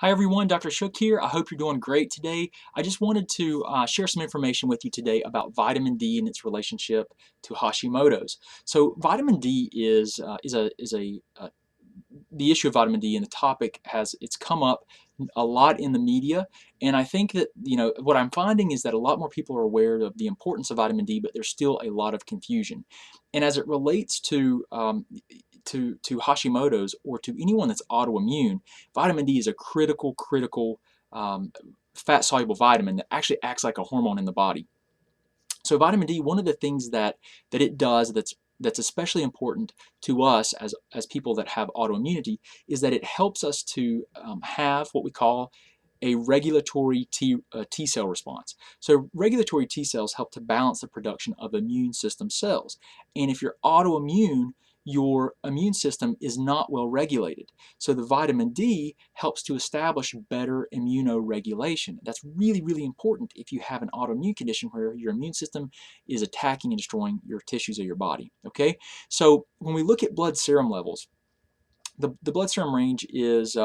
Hi everyone, Dr. Shook here. I hope you're doing great today. I just wanted to share some information with you today about vitamin D and its relationship to Hashimoto's. So vitamin D is the issue of vitamin D and the topic it's come up a lot in the media, and I think that what I'm finding is that a lot more people are aware of the importance of vitamin D, but there's still a lot of confusion. And as it relates to Hashimoto's or to anyone that's autoimmune, vitamin D is a critical fat soluble vitamin that actually acts like a hormone in the body. So vitamin D, one of the things that it does that's especially important to us as people that have autoimmunity is that it helps us to have what we call a regulatory T cell response. So regulatory T cells help to balance the production of immune system cells. And if you're autoimmune, your immune system is not well regulated. So the vitamin D helps to establish better immunoregulation. That's really important if you have an autoimmune condition where your immune system is attacking and destroying your tissues of your body. Okay, so when we look at blood serum levels, the blood serum range is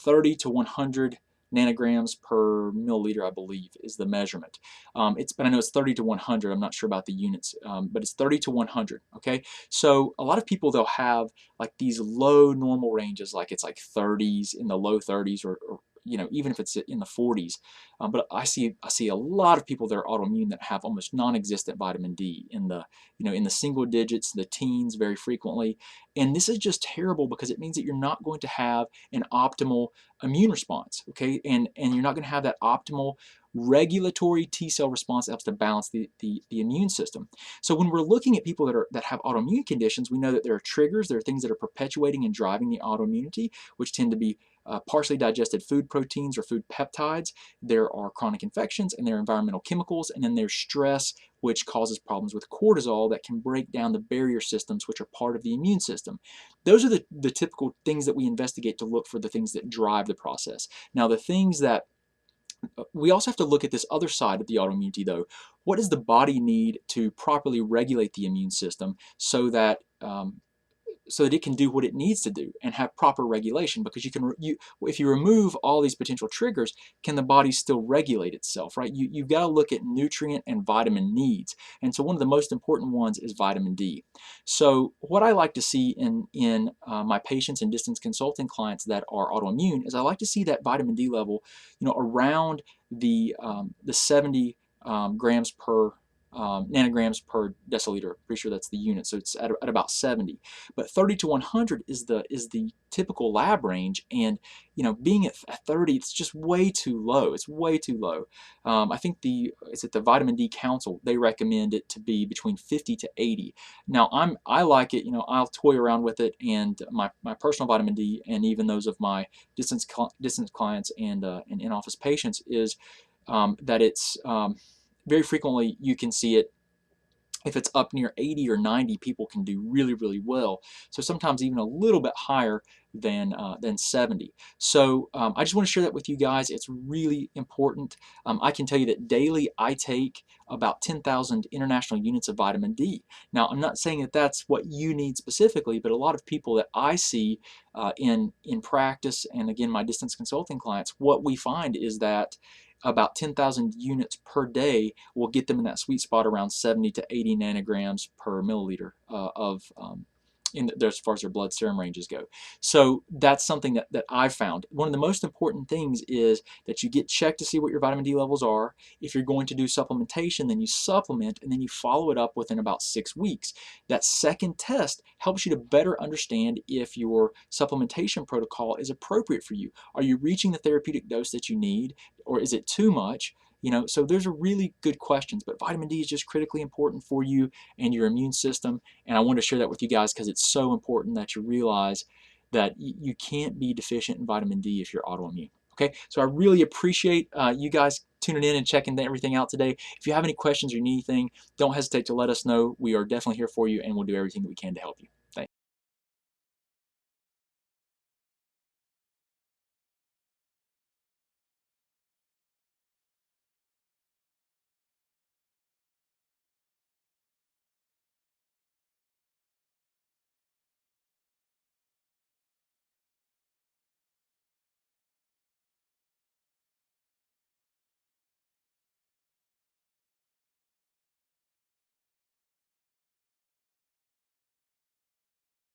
30 to 100 nanograms per milliliter, I believe, is the measurement. But I know it's 30 to 100. I'm not sure about the units, but it's 30 to 100. Okay, so a lot of people, they'll have like these low normal ranges, like it's like 30s, in the low 30s, or even if it's in the 40s. But I see a lot of people that are autoimmune that have almost non-existent vitamin D in the single digits, the teens, very frequently. And this is just terrible because it means that you're not going to have an optimal immune response, okay? And you're not going to have that optimal regulatory T cell response that helps to balance the immune system. So when we're looking at people that have autoimmune conditions, we know that there are triggers, there are things that are perpetuating and driving the autoimmunity, which tend to be partially digested food proteins or food peptides. There are chronic infections, and there are environmental chemicals, and then there's stress, which causes problems with cortisol that can break down the barrier systems, which are part of the immune system. Those are the typical things that we investigate to look for the things that drive the process. Now, the things that we also have to look at this other side of the autoimmunity, though. What does the body need to properly regulate the immune system so that it can do what it needs to do and have proper regulation? Because if you remove all these potential triggers, can the body still regulate itself, right? You've got to look at nutrient and vitamin needs, and so one of the most important ones is vitamin D. So what I like to see in my patients and distance consulting clients that are autoimmune is I like to see that vitamin D level, around the 70 grams per nanograms per deciliter. Pretty sure that's the unit, so it's at about 70. But 30 to 100 is the typical lab range, and being at 30, it's just way too low. It's way too low. I think the Vitamin D Council, they recommend it to be between 50 to 80. Now I like it. I'll toy around with it, and my personal vitamin D, and even those of my distance clients and in-office patients, is that it's very frequently you can see it. If it's up near 80 or 90, people can do really well. So sometimes even a little bit higher than 70. So I just want to share that with you guys. It's really important. I can tell you that daily I take about 10,000 international units of vitamin D. Now, I'm not saying that that's what you need specifically, but a lot of people that I see in practice, and again, my distance consulting clients, what we find is that about 10,000 units per day will get them in that sweet spot around 70 to 80 nanograms per milliliter as far as their blood serum ranges go. So that's something that I've found. One of the most important things is that you get checked to see what your vitamin D levels are. If you're going to do supplementation, then you supplement, and then you follow it up within about 6 weeks. That second test helps you to better understand if your supplementation protocol is appropriate for you. Are you reaching the therapeutic dose that you need, or is it too much? So those are really good questions, but vitamin D is just critically important for you and your immune system, and I want to share that with you guys because it's so important that you realize that you can't be deficient in vitamin D if you're autoimmune. Okay, so I really appreciate you guys tuning in and checking everything out today. If you have any questions or need anything, don't hesitate to let us know. We are definitely here for you, and we'll do everything that we can to help you.